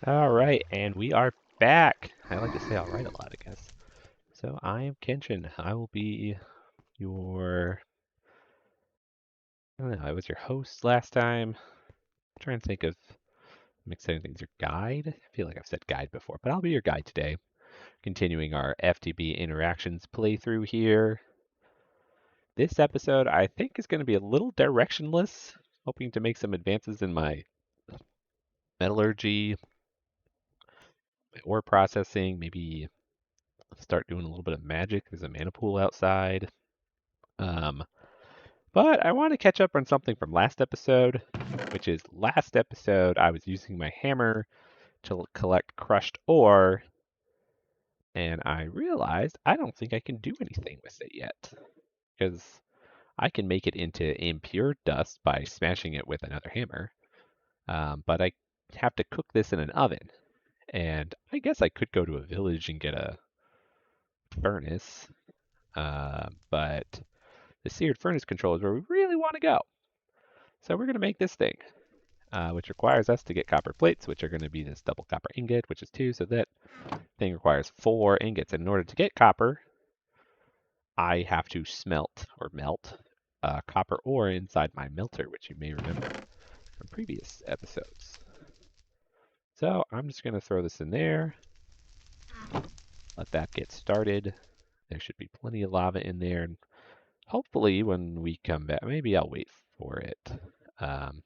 All right, and we are back. I like to say all right a lot, I guess. So I am Kenshin. I will be your, I don't know, I was your host last time. I'm trying to think of mixing things. Your guide? I feel like I've said guide before, but I'll be your guide today. Continuing our FTB interactions playthrough here. This episode, I think, is going to be a little directionless. Hoping to make some advances in my metallurgy, my ore processing, maybe start doing a little bit of magic. There's a mana pool outside. Um, but I want to catch up on something from last episode, which is last episode I was using my hammer to collect crushed ore, and I realized I don't think I can do anything with it yet. Because I can make it into impure dust by smashing it with another hammer, but I have to cook this in an oven. And I guess I could go to a village and get a furnace, but the seared furnace control is where we really want to go. So we're going to make this thing, which requires us to get copper plates, which are going to be this double copper ingot, which is 2, so that thing requires 4 ingots. And in order to get copper, I have to smelt or melt copper ore inside my melter, which you may remember from previous episodes. So I'm just going to throw this in there, let that get started. There should be plenty of lava in there, and hopefully when we come back, maybe I'll wait for it. Um,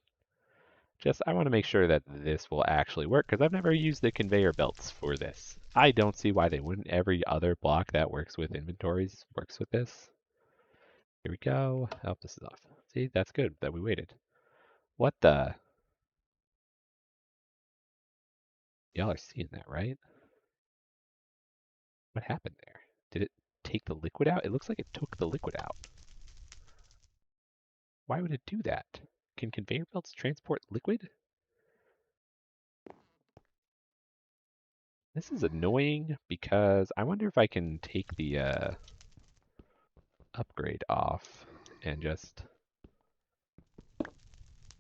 I want to make sure that this will actually work because I've never used the conveyor belts for this. I don't see why they wouldn't. Every other block that works with inventories works with this. Here we go. Oh, this is off. See, that's good that we waited. What the? Y'all are seeing that, right? What happened there? Did it take the liquid out? It looks like it took the liquid out. Why would it do that? Can conveyor belts transport liquid? This is annoying because I wonder if I can take the upgrade off and just...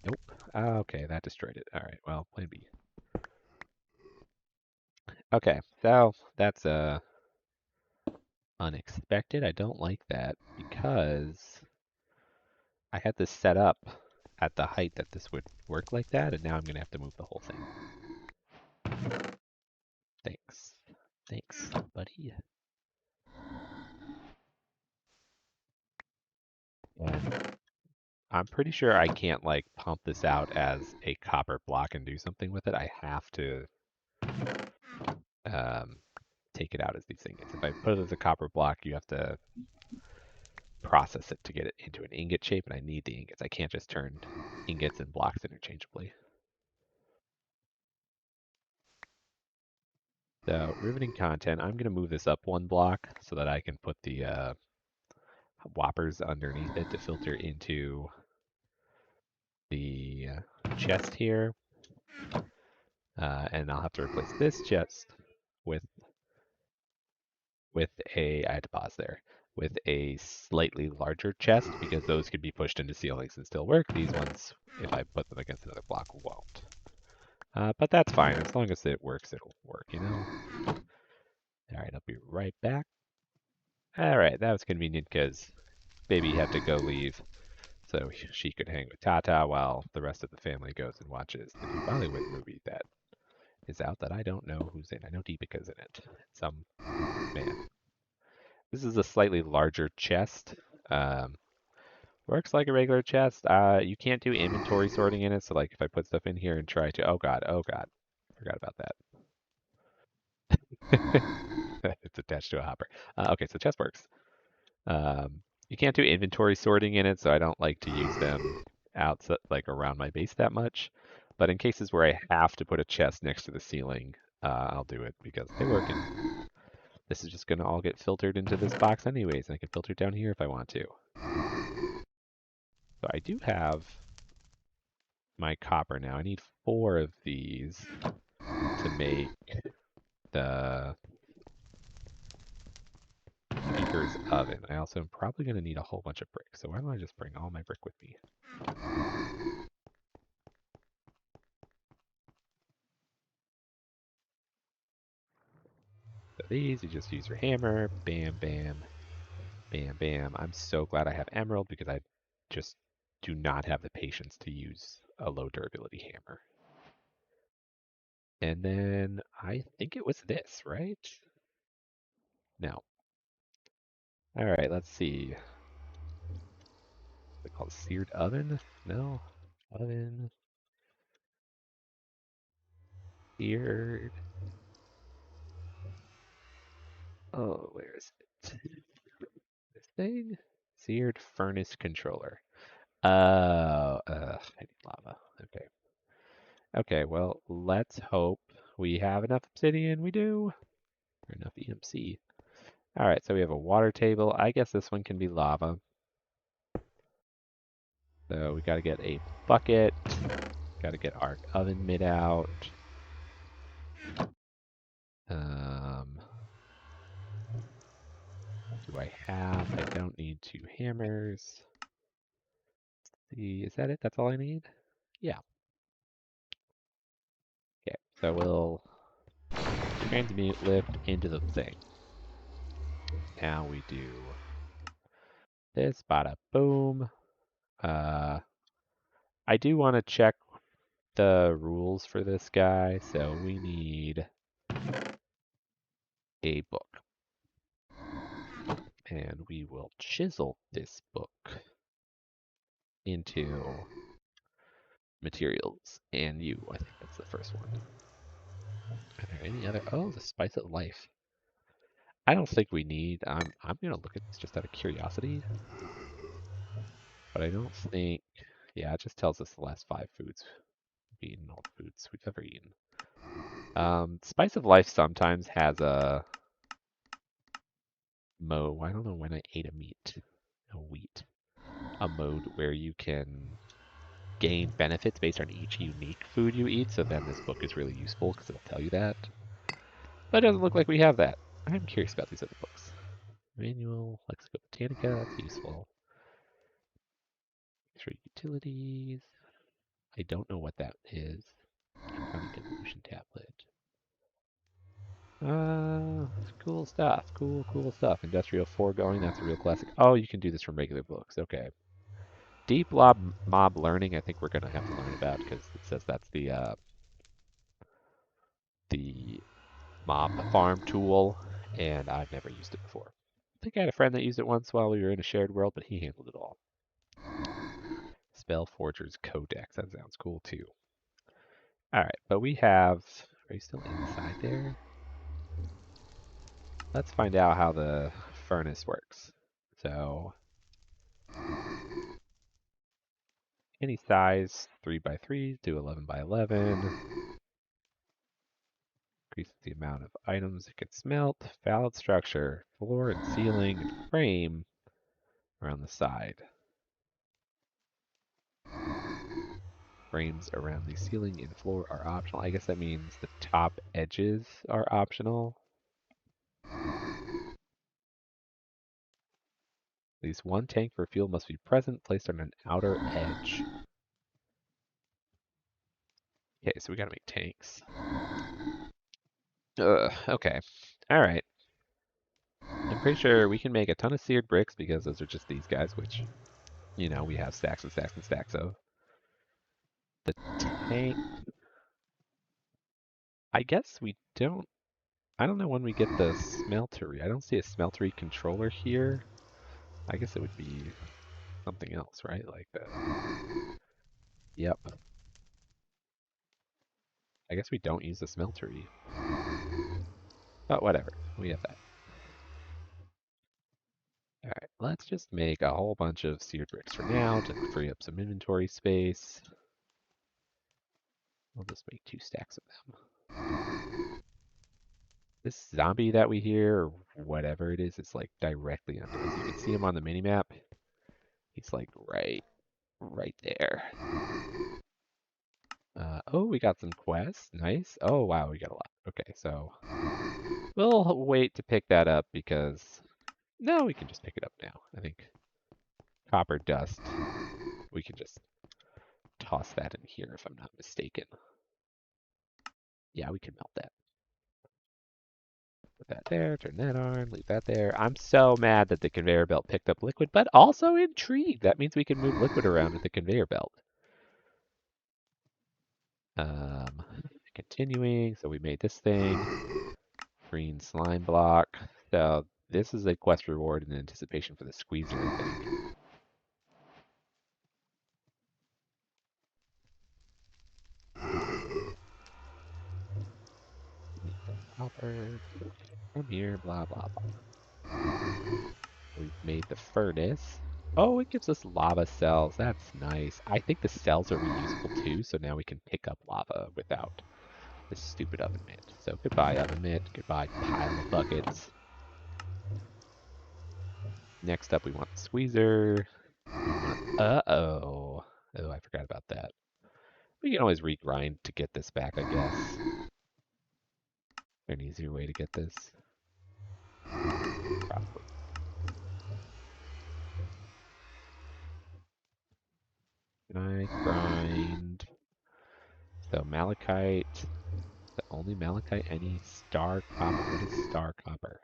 Nope. Okay, that destroyed it. All right, well, plan B. Okay, so that's unexpected. I don't like that because I had this set up at the height that this would work like that, and now I'm gonna have to move the whole thing. Thanks. Thanks, buddy. And I'm pretty sure I can't like pump this out as a copper block and do something with it. I have to um, take it out as these ingots. If I put it as a copper block, you have to process it to get it into an ingot shape, and I need the ingots. I can't just turn ingots and blocks interchangeably. So riveting content, I'm going to move this up 1 block so that I can put the whoppers underneath it to filter into the chest here. And I'll have to replace this chest with I had to pause there, with a slightly larger chest because those could be pushed into ceilings and still work. These ones, if I put them against another block, won't. But that's fine. As long as it works, it'll work, you know? All right, I'll be right back. All right, that was convenient because baby had to go leave so she could hang with Tata while the rest of the family goes and watches the new Bollywood movie that is out that I don't know who's in. I know Deepika's in it. Some man. This is a slightly larger chest. Um, Works like a regular chest. You can't do inventory sorting in it, so like if I put stuff in here and try to, oh god, forgot about that. It's attached to a hopper. Okay, so chest works. You can't do inventory sorting in it, so I don't like to use them like around my base that much. But in cases where I have to put a chest next to the ceiling, I'll do it because they work. And this is just gonna all get filtered into this box anyways, and I can filter down here if I want to. So I do have my copper now. I need 4 of these to make the baker's oven. I also am probably going to need a whole bunch of brick. So why don't I just bring all my brick with me? So these, you just use your hammer, bam, bam, bam, bam. I'm so glad I have emerald because I just do not have the patience to use a low durability hammer. And then I think it was this, right? No. All right, let's see. Is it called seared oven? No. Oven. Seared. Oh, where is it? This thing? Seared furnace controller. I need lava. Okay. Okay, well, let's hope we have enough obsidian. We do. Or enough EMC. All right, so we have a water table. I guess this one can be lava. So we got to get a bucket. Got to get our oven mitt out. Do I have? I don't need 2 hammers. See, is that it? That's all I need? Yeah. Okay, so we'll transmute lift into the thing. Now we do this, bada boom. I do want to check the rules for this guy, so we need a book. And we will chisel this book into materials. And you, I think that's the first one. Are there any other? Oh, the spice of life. I don't think we need. I'm gonna look at this just out of curiosity, but I don't think. Yeah, it just tells us the last 5 foods we've eaten, all the foods we've ever eaten. Spice of life sometimes has a mode. I don't know when I ate a mode where you can gain benefits based on each unique food you eat. So then this book is really useful because it'll tell you that. But it doesn't look like we have that. I'm curious about these other books. Manual, Lexico Botanica, that's useful. Trade utilities. I don't know what that is. Iconic evolution tablet. Cool stuff. Cool stuff. Industrial foregoing, that's a real classic. Oh, you can do this from regular books. Okay. Deep mob learning, I think we're gonna have to learn about because it says that's the mob farm tool, and I've never used it before. I think I had a friend that used it once while we were in a shared world, but he handled it all. Spell Forger's Codex, that sounds cool too. Alright, but we have... Are you still inside there? Let's find out how the furnace works. So, any size, 3x3, do 11x11. Increases the amount of items it can smelt. Valid structure, floor and ceiling and frame around the side. Frames around the ceiling and floor are optional. I guess that means the top edges are optional. At least one tank for fuel must be present, placed on an outer edge. Okay, so we gotta make tanks. Okay. Alright. I'm pretty sure we can make a ton of seared bricks because those are just these guys, which, you know, we have stacks and stacks and stacks of. The tank... I guess we don't... I don't know when we get the smeltery. I don't see a smeltery controller here. I guess it would be something else, right? Like the... Yep. I guess we don't use the smeltery. But whatever. We have that. Alright, let's just make a whole bunch of seared bricks for now to free up some inventory space. We'll just make 2 stacks of them. This zombie that we hear, or whatever it is like directly under us. You can see him on the minimap. He's like right there. Oh, we got some quests. Nice. Oh, wow, we got a lot. Okay, so we'll wait to pick that up because... No, we can just pick it up now. I think copper dust. We can just toss that in here if I'm not mistaken. Yeah, we can melt that. that there, turn that on, leave that there. I'm so mad that the conveyor belt picked up liquid, but also intrigued. That means we can move liquid around with the conveyor belt. Um, Continuing, so we made this thing. Green slime block. So this is a quest reward in anticipation for the squeezer, I think. We need some copper from here, blah, blah, blah. We've made the furnace. Oh, it gives us lava cells. That's nice. I think the cells are reusable too, so now we can pick up lava without this stupid oven mitt. So goodbye oven mitt, goodbye pile of buckets. Next up we want the squeezer. Uh-oh. Oh, I forgot about that. We can always regrind to get this back, I guess. Is there an easier way to get this? Probably. Can I grind? So malachite. The only malachite, any star copper. What is star copper?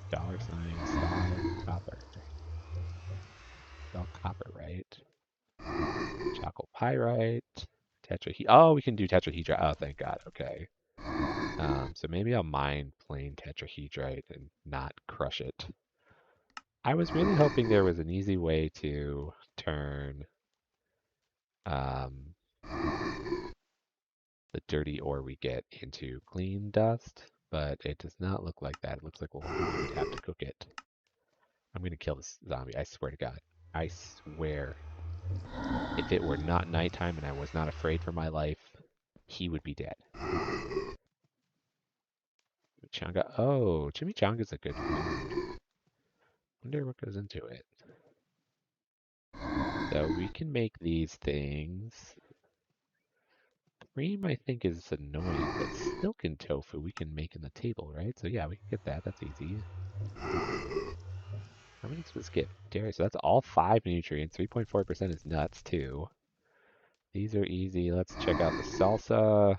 $sign star copper. It's all copper, right? Chalcopyrite. Oh, we can do tetrahedrite. Oh, thank God. Okay. So maybe I'll mine plain tetrahedrite and not crush it. I was really hoping there was an easy way to turn um, the dirty ore we get into clean dust, but it does not look like that. It looks like we would have to cook it. I'm gonna kill this zombie. I swear to God. I swear. If it were not nighttime and I was not afraid for my life, he would be dead. Chimichanga. Oh, chimichanga's a good food. Wonder what goes into it. So we can make these things. Cream, I think, is annoying, but silken tofu we can make in the table, right? So yeah, we can get that. That's easy. How many does this get? Dairy. So that's all 5 nutrients. 3.4% is nuts, too. These are easy. Let's check out the salsa.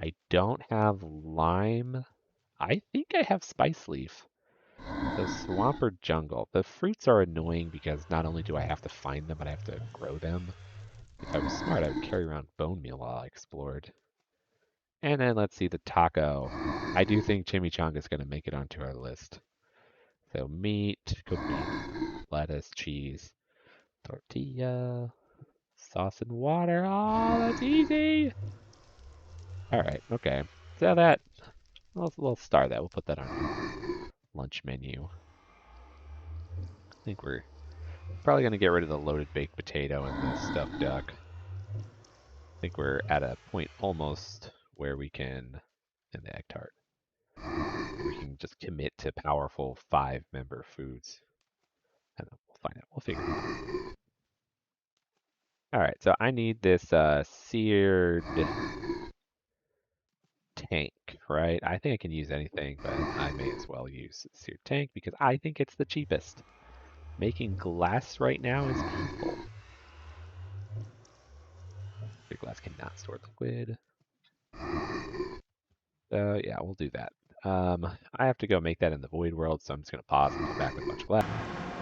I don't have lime. I think I have spice leaf. So swamp or jungle. The fruits are annoying because not only do I have to find them, but I have to grow them. If I was smart, I would carry around bone meal while I explored. And then let's see the taco. I do think chimichanga is going to make it onto our list. So meat, cooked meat, lettuce, cheese, tortilla, sauce and water. Oh, that's easy. All right, okay. So that, we'll star that. We'll put that on our lunch menu. I think we're probably going to get rid of the loaded baked potato and the stuffed duck. I think we're at a point almost where we can, in the egg tart, we can just commit to powerful 5-member foods. I don't know. We'll find out. We'll figure it out. All right, so I need this seared tank, right? I think I can use anything, but I may as well use seared tank because I think it's the cheapest. Making glass right now is painful. Your glass cannot store liquid. So yeah, we'll do that. I have to go make that in the void world, so I'm just gonna pause and come back with a bunch of glass.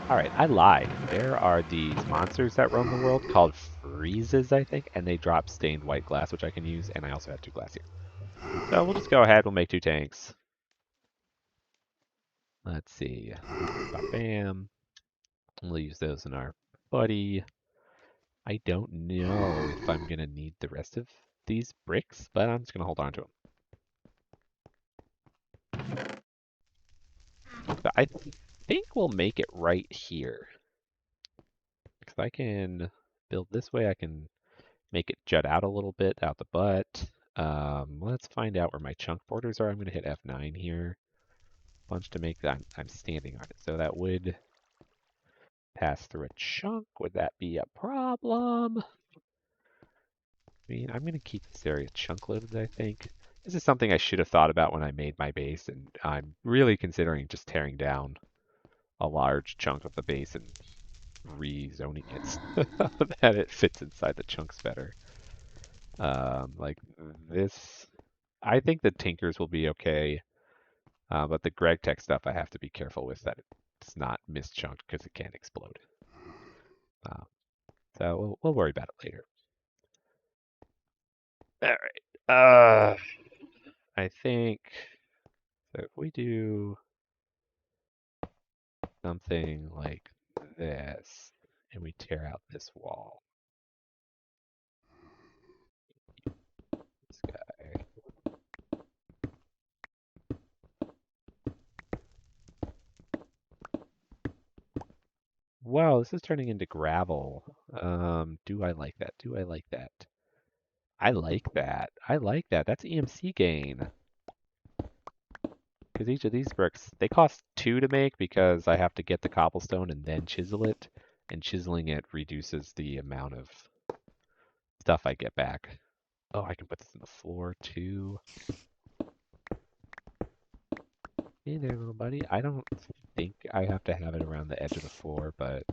All right, I lied. There are these monsters that roam the world called freezes, I think, and they drop stained white glass, which I can use, and I also have 2 glass here. So we'll just go ahead, we'll make 2 tanks. Let's see. Bam. We'll use those in our buddy. I don't know if I'm gonna need the rest of these bricks, but I'm just gonna hold on to them. So I think we'll make it right here. Because I can build this way, I can make it jut out a little bit out the butt. Let's find out where my chunk borders are. I'm going to hit F9 here. Bunch to make that. I'm standing on it. So that would pass through a chunk. Would that be a problem? I mean, I'm going to keep this area chunk loaded, I think. This is something I should have thought about when I made my base, and I'm really considering just tearing down a large chunk of the base and rezoning it so that it fits inside the chunks better. Like this. I think the Tinkers will be okay, but the gregtech stuff I have to be careful with that it's not mischunked because it can explode. Uh, so we'll worry about it later. All right. I think so. If we do something like this, and we tear out this wall, this guy. Wow, this is turning into gravel. Do I like that? Do I like that? I like that. I like that. That's EMC gain. Because each of these bricks, they cost 2 to make because I have to get the cobblestone and then chisel it. And chiseling it reduces the amount of stuff I get back. Oh, I can put this in the floor too. Hey there, little buddy. I don't think I have to have it around the edge of the floor, but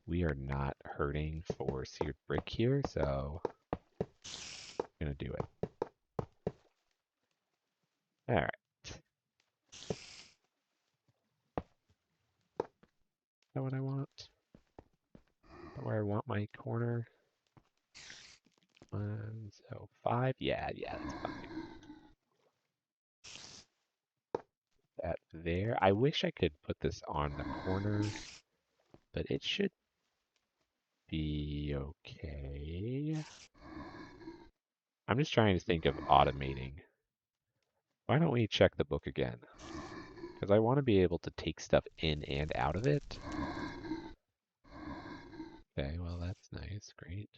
we are not hurting for seared brick here, so I'm going to do it. All right. Is that what I want? Is that where I want my corner? 1, so 5. Yeah, that's fine. That there. I wish I could put this on the corner, but it should be okay. I'm just trying to think of automating. Why don't we check the book again? Because I want to be able to take stuff in and out of it. Okay, well that's nice, great.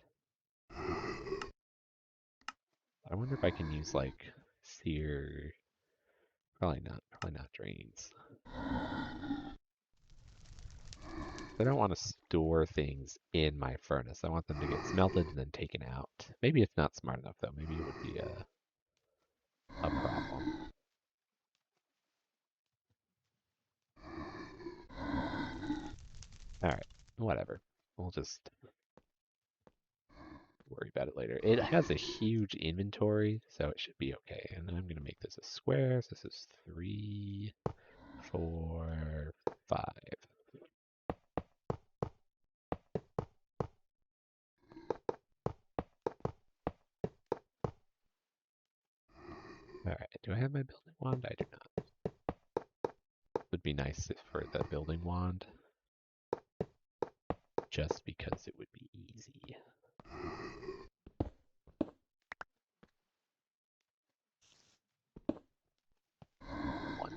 I wonder if I can use like sear. Probably not drains. I don't want to store things in my furnace. I want them to get smelted and then taken out. Maybe it's not smart enough though. Maybe it would be a problem. Alright, whatever. We'll just worry about it later. It has a huge inventory, so it should be okay. And I'm going to make this a square. So this is 3, 4, 5. Alright, do I have my building wand? I do not. Would be nice for the building wand. Just because it would be easy. $1.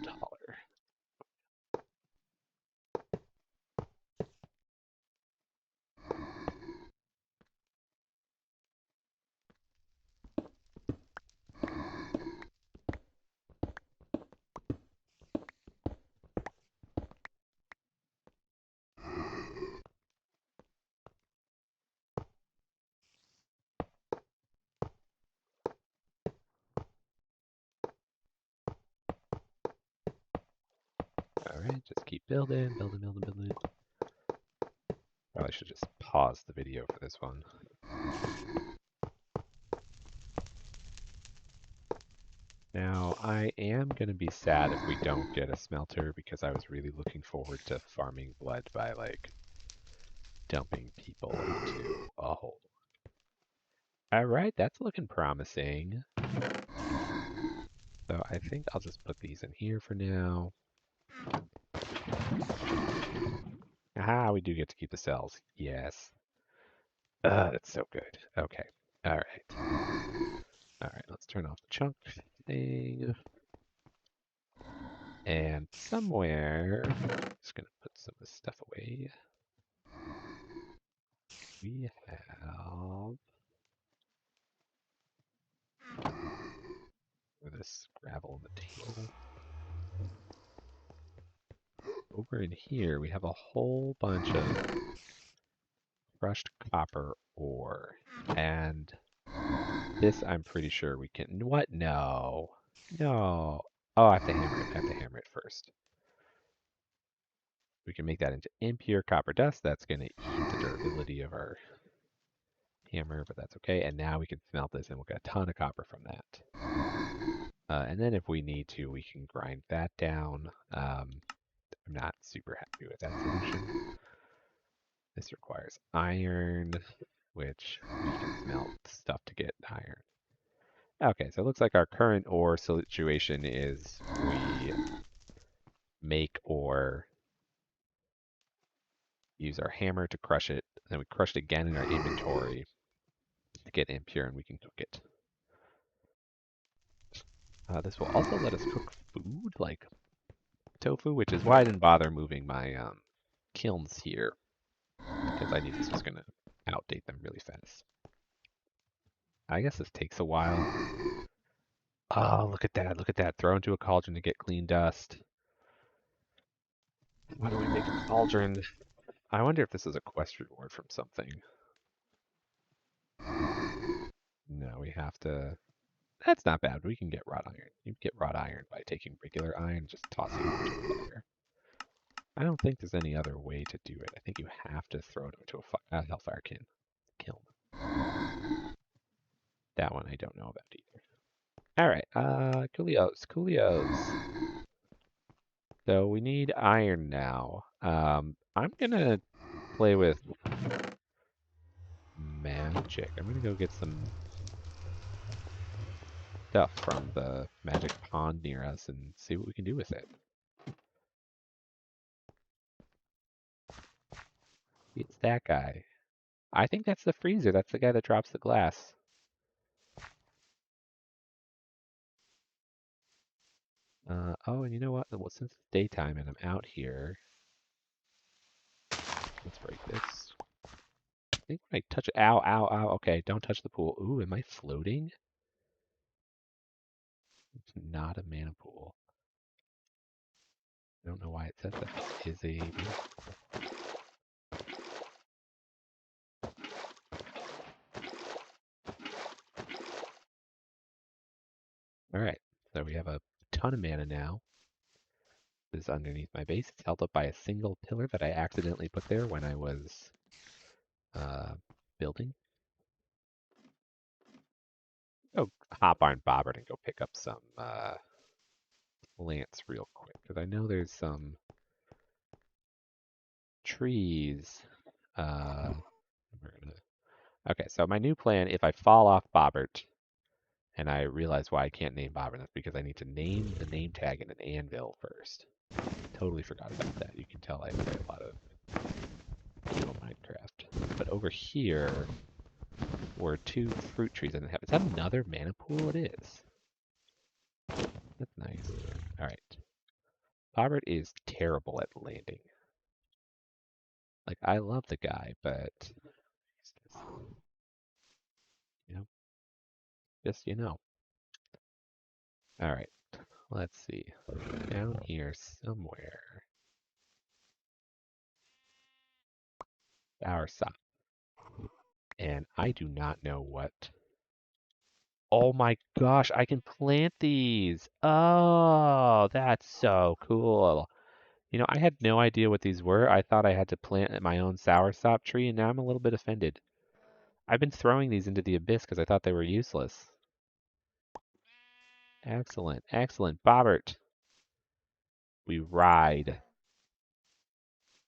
Alright, just keep building. Probably should just pause the video for this one. Now, I am going to be sad if we don't get a smelter because I was really looking forward to farming blood by, like, dumping people into a hole. Alright, that's looking promising. So I think I'll just put these in here for now. Aha, we do get to keep the cells. Yes. That's so good. Okay. Alright. Alright, let's turn off the chunk thing. And somewhere, just gonna put some of this stuff away. We have this gravel on the table. Over in here, we have a whole bunch of crushed copper ore. And this, I'm pretty sure we can. What? No. No. Oh, I have to hammer it. I have to hammer it first. We can make that into impure copper dust. That's going to eat the durability of our hammer, but that's okay. And now we can smelt this, and we'll get a ton of copper from that. And then if we need to, we can grind that down. I'm not super happy with that solution. This requires iron, which we can smelt stuff to get iron. Okay, so it looks like our current ore situation is we make ore, use our hammer to crush it, then we crush it again in our inventory to get impure, and we can cook it. This will also let us cook food like tofu, which is why I didn't bother moving my kilns here, because I knew this was going to outdate them really fast. I guess this takes a while. Oh, look at that, look at that. Throw into a cauldron to get clean dust. Why don't we make a cauldron? I wonder if this is a quest reward from something. No, we have to... That's not bad. We can get wrought iron. You can get wrought iron by taking regular iron and just tossing it into a fire. I don't think there's any other way to do it. I think you have to throw it into a hellfire kiln. That one I don't know about either. All right, coolios. So we need iron now. I'm gonna play with magic. I'm gonna go get some stuff from the magic pond near us and see what we can do with it. It's that guy. I think that's the freezer. That's the guy that drops the glass. Oh, and you know what? Well, since it's daytime and I'm out here, let's break this. I think when I touch it, ow, ow, ow. Okay, don't touch the pool. Ooh, am I floating? It's not a mana pool. I don't know why it says that. It is a mana pool. All right, so we have a ton of mana now. This is underneath my base. It's held up by a single pillar that I accidentally put there when I was building. Oh, hop on Bobbert and go pick up some plants real quick because I know there's some trees. We're gonna... Okay, so my new plan, if I fall off Bobbert and I realize why I can't name Bobbert, that's because I need to name the name tag in an anvil first. Totally forgot about that. You can tell I play a lot of Minecraft. But over here were two fruit trees. And is that another mana pool? It is. That's nice. All right. Bobbert is terrible at landing. Like, I love the guy, but you know, just All right, let's see. Down here somewhere, our side, and I do not know what. Oh my gosh, I can plant these. Oh, that's so cool. You know, I had no idea what these were. I thought I had to plant my own soursop tree, and now I'm a little bit offended. I've been throwing these into the abyss because I thought they were useless. Excellent, excellent. Bobbert, we ride.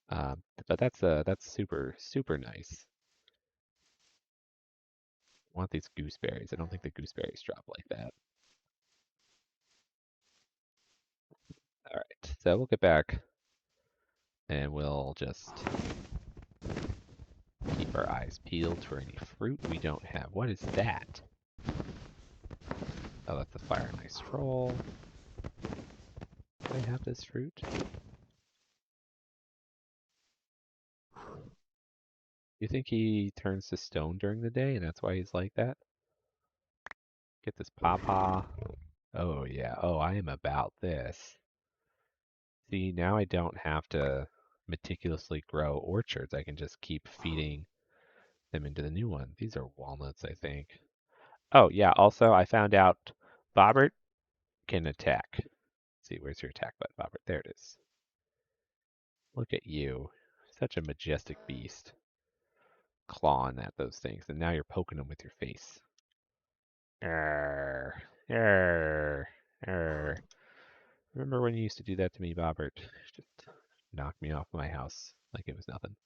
But that's super nice. I want these gooseberries. I don't think the gooseberries drop like that. All right, so we'll get back and we'll just keep our eyes peeled for any fruit we don't have. What is that? Oh, that's a fire and ice troll. Do I have this fruit? You think he turns to stone during the day and that's why he's like that? Get this pawpaw. Oh yeah. Oh, I am about this. See, now I don't have to meticulously grow orchards. I can just keep feeding them into the new one. These are walnuts, I think. Oh, yeah. Also, I found out Bobbert can attack. Let's see, where's your attack button, Bobbert? There it is. Look at you. Such a majestic beast. clawing at those things, and now you're poking them with your face. Arr, arr, arr. Remember when you used to do that to me, Bobbert? Just knock me off my house like it was nothing.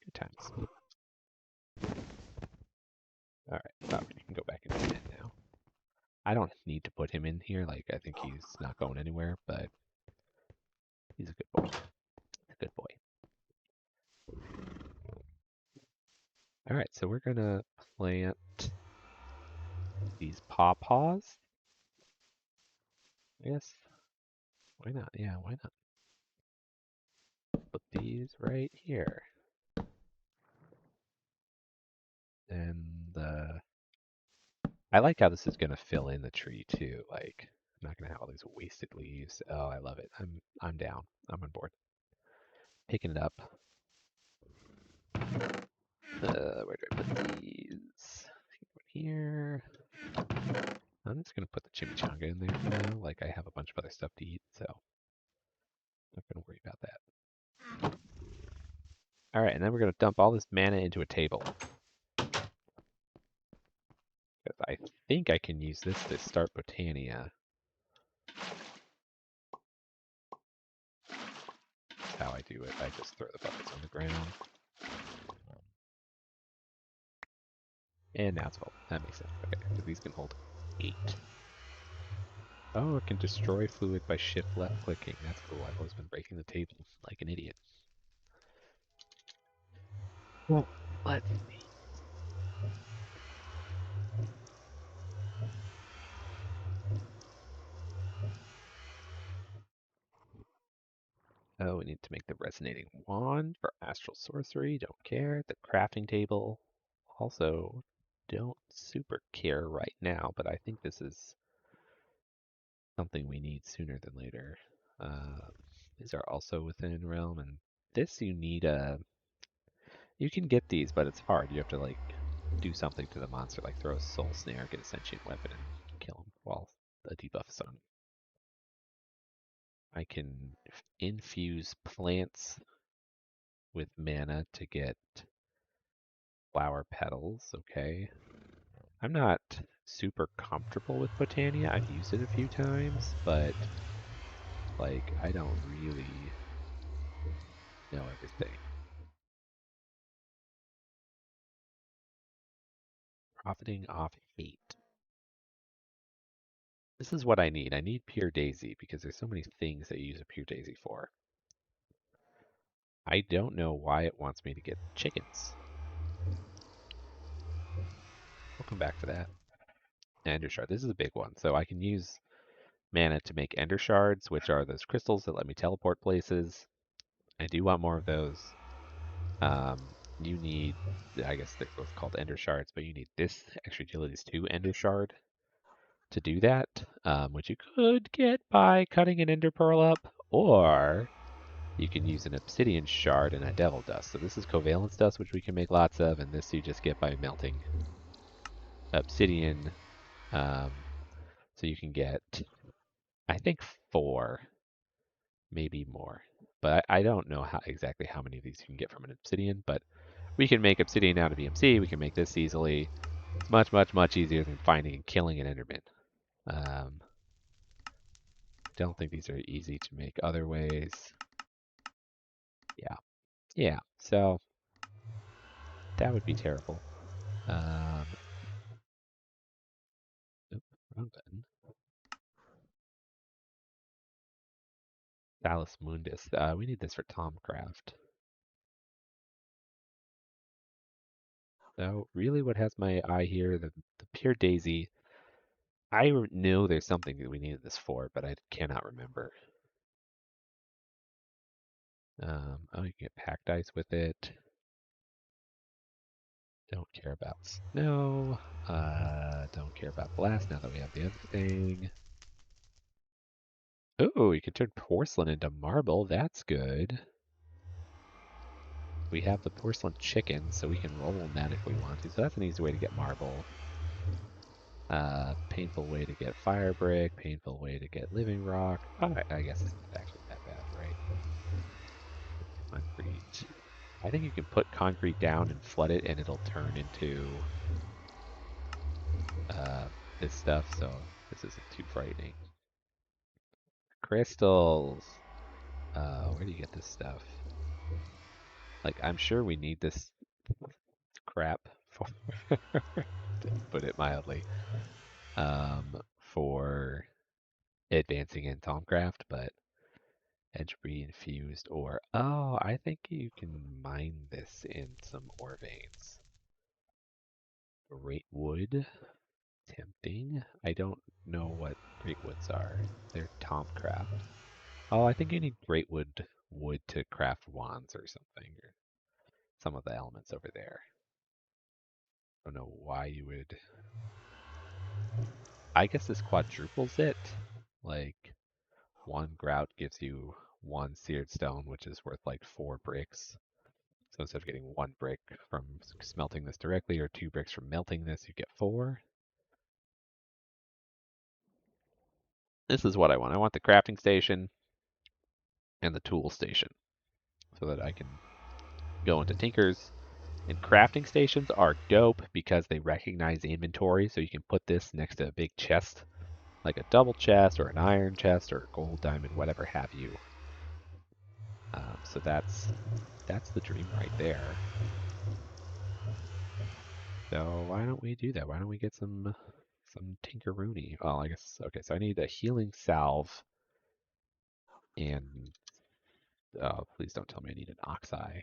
Good times. All right, Bobbert, you can go back into the pen now. I don't need to put him in here. Like, I think he's not going anywhere, but he's a good boy. A good boy. All right, so we're gonna plant these pawpaws. I guess. Why not? Yeah, why not? Put these right here. And I like how this is gonna fill in the tree too. Like, I'm not gonna have all these wasted leaves. Oh, I love it. I'm down. I'm on board. Picking it up. Where do I put these? Here. I'm just gonna put the chimichanga in there for now. Like, I have a bunch of other stuff to eat, so I'm not gonna worry about that. All right, and then we're gonna dump all this mana into a table. I think I can use this to start Botania. That's how I do it. I just throw the buckets on the ground. And now it's full. That makes sense. Okay, so these can hold 8. Oh, it can destroy fluid by shift left clicking. That's cool. I've always been breaking the table like an idiot. Well, let's see. Oh, we need to make the resonating wand for astral sorcery. Don't care. The crafting table. Also, don't super care right now, but I think this is something we need sooner than later. These are also within realm, and this you need a. You can get these, but it's hard. You have to like do something to the monster, like throw a soul snare, get a sentient weapon, and kill him while the debuff is on. I can infuse plants with mana to get flower petals. Okay. I'm not super comfortable with Botania. I've used it a few times, but like I don't really know everything. Profiting off hate. This is what I need. I need Pure Daisy because there's so many things that you use a Pure Daisy for. I don't know why it wants me to get chickens. We'll come back to that. Ender Shard. This is a big one. So I can use mana to make Ender Shards, which are those crystals that let me teleport places. I do want more of those. You need, I guess they're both called Ender Shards, but you need this extra utilities 2 Ender Shard to do that, which you could get by cutting an Ender Pearl up, or you can use an Obsidian Shard and a Devil Dust. So this is Covalence Dust, which we can make lots of, and this you just get by melting Obsidian. So you can get, I think, 4, maybe more. But I don't know exactly how many of these you can get from an Obsidian, but we can make Obsidian out of EMC. We can make this easily. It's much, much, much easier than finding and killing an Enderman. Don't think these are easy to make other ways. Yeah. Yeah. So that would be terrible. Oop, wrong button. Dallas Mundus. We need this for Tomcraft. So really what has my eye here, the Pure Daisy, I know there's something that we needed this for, but I cannot remember. Oh, you can get packed ice with it. Don't care about snow. Don't care about blast now that we have the other thing. Oh, you can turn porcelain into marble. That's good. We have the porcelain chicken, so we can roll on that if we want to. So that's an easy way to get marble. Painful way to get fire brick. Painful way to get living rock. Oh, I guess it's not actually that bad, right? Concrete. I think you can put concrete down and flood it, and it'll turn into uh, this stuff. So this isn't too frightening. Crystals. Where do you get this stuff? Like, I'm sure we need this crap for, to put it mildly, for advancing in Thaumcraft, but edge infused ore. Oh, I think you can mine this in some ore veins. Great wood. Tempting. I don't know what great woods are. They're Thaumcraft. Oh, I think you need great wood to craft wands or something, or some of the elements over there. I don't know why you would. I guess this quadruples it. Like, one grout gives you one seared stone, which is worth like 4 bricks. So instead of getting 1 brick from smelting this directly or 2 bricks from melting this, you get 4. This is what I want. I want the crafting station and the tool station so that I can go into Tinker's. And crafting stations are dope because they recognize inventory, so you can put this next to a big chest, like a double chest or an iron chest or a gold, diamond, whatever have you. So that's the dream right there. So why don't we do that? Why don't we get some Tinkeroony? Well, I guess okay. So I need a healing salve, and please don't tell me I need an oxeye.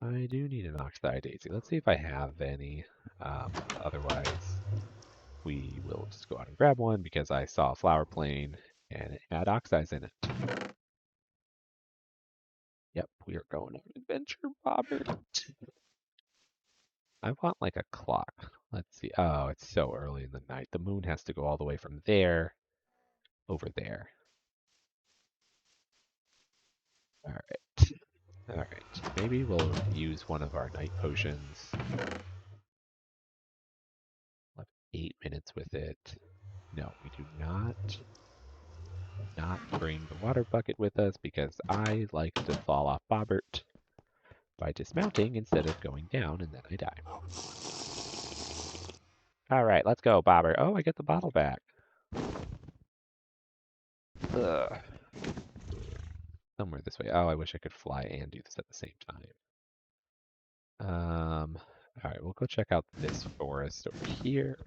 I do need an oxeye daisy. Let's see if I have any. Otherwise, we will just go out and grab one because I saw a flower plane and it had oxides in it. Yep, we are going on an adventure, Robert. I want like a clock. Let's see. Oh, it's so early in the night. The moon has to go all the way from there over there. All right. All right. Maybe we'll use one of our night potions. We'll have 8 minutes with it. No, we do not bring the water bucket with us because I like to fall off Bobbert by dismounting instead of going down and then I die. All right, let's go, Bobbert. Oh, I get the bottle back. Ugh. Somewhere this way. Oh, I wish I could fly and do this at the same time. All right, we'll go check out this forest over here.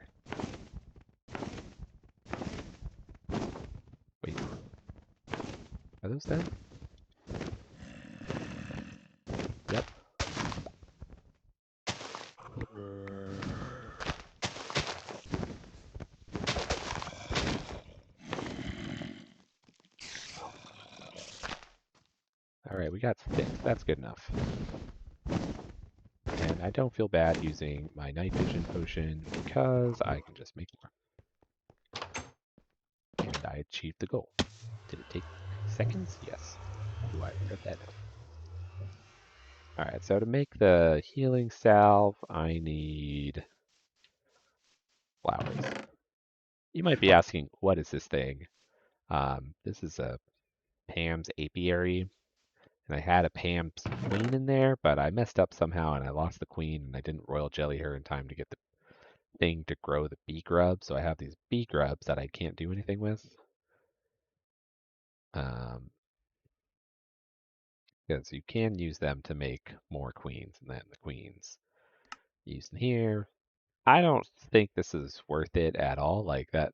Wait, are those them? Yep. All right, we got 6. That's good enough. And I don't feel bad using my night vision potion because I can just make more. And I achieved the goal. Did it take seconds? Yes. Do I regret that now? Alright, so to make the healing salve, I need flowers. You might be asking, what is this thing? This is a Pam's apiary, and I had a Pam's queen in there, but I messed up somehow and I lost the queen and I didn't royal jelly her in time to get the thing to grow the bee grub, so I have these bee grubs that I can't do anything with. Because you can use them to make more queens, and then the queens used in here. I don't think this is worth it at all. Like that,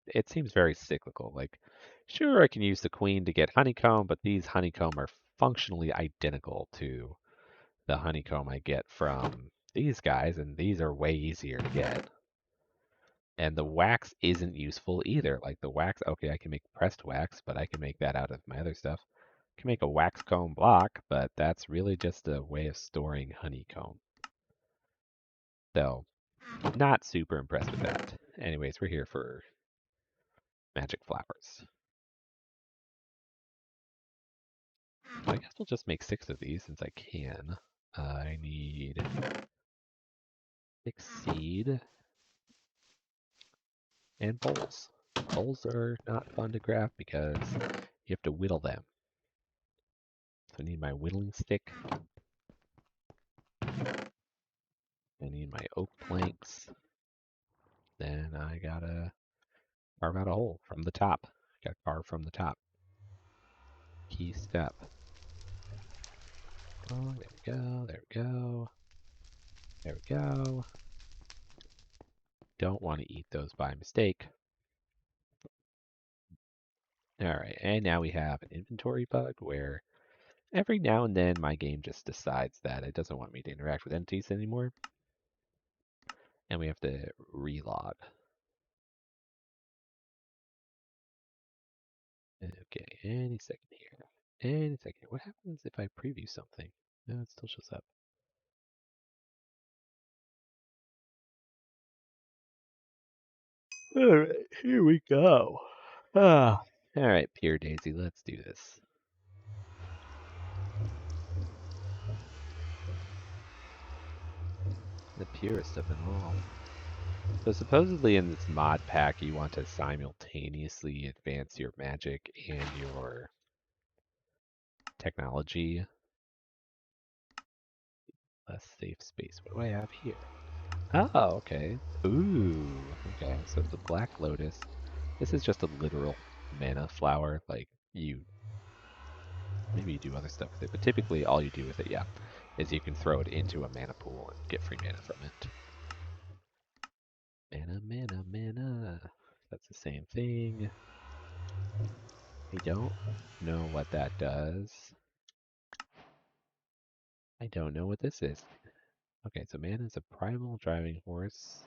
it seems very cyclical. Like, sure, I can use the queen to get honeycomb, but these honeycomb are functionally identical to the honeycomb I get from these guys, and these are way easier to get. And the wax isn't useful either. Like the wax, okay, I can make pressed wax, but I can make that out of my other stuff. I can make a wax comb block, but that's really just a way of storing honeycomb. So, not super impressed with that. Anyways, we're here for magic flowers. I guess we'll just make 6 of these since I can. I need 6 seed and bowls. Bowls are not fun to craft because you have to whittle them. I need my whittling stick. I need my oak planks. Then I gotta carve out a hole from the top. Gotta carve from the top. Key step. Oh, there we go, there we go. There we go. Don't want to eat those by mistake. Alright, and now we have an inventory bug where every now and then my game just decides that it doesn't want me to interact with entities anymore. And we have to relog. Okay, any second here. Any second here. What happens if I preview something? No, it still shows up. Alright, here we go. Alright, Pure Daisy, let's do this. The purest of them all. So supposedly in this mod pack you want to simultaneously advance your magic and your technology. Less safe space. What do I have here? Oh, okay. Ooh, okay. So the Black Lotus. This is just a literal mana flower. Like, maybe you do other stuff with it, but typically all you do with it, yeah, is you can throw it into a mana pool and get free mana from it. Mana, mana, mana. That's the same thing. I don't know what that does. I don't know what this is. Okay, so mana is a primal driving force.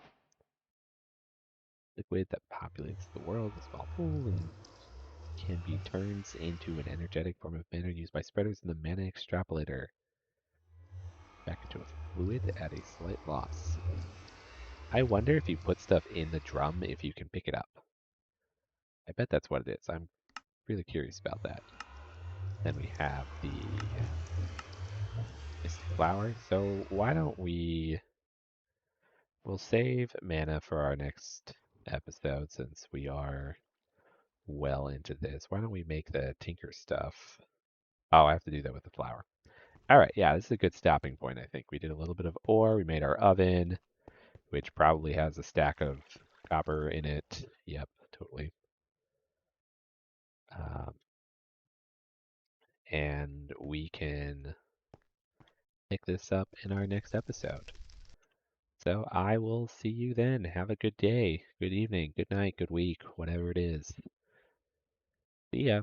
Liquid that populates the world, a small pool, and can be turns into an energetic form of mana used by spreaders in the mana extrapolator. Back into a fluid at a slight loss. I wonder if you put stuff in the drum if you can pick it up. I bet that's what it is. I'm really curious about that. Then we have the Mystic Flower. So why don't we'll save mana for our next episode since we are well into this. Why don't we make the Tinker stuff? Oh, I have to do that with the flower. All right, yeah, this is a good stopping point, I think. We did a little bit of ore. We made our oven, which probably has a stack of copper in it. Yep, totally. Um, and we can pick this up in our next episode. So I will see you then. Have a good day, good evening, good night, good week, whatever it is. See ya.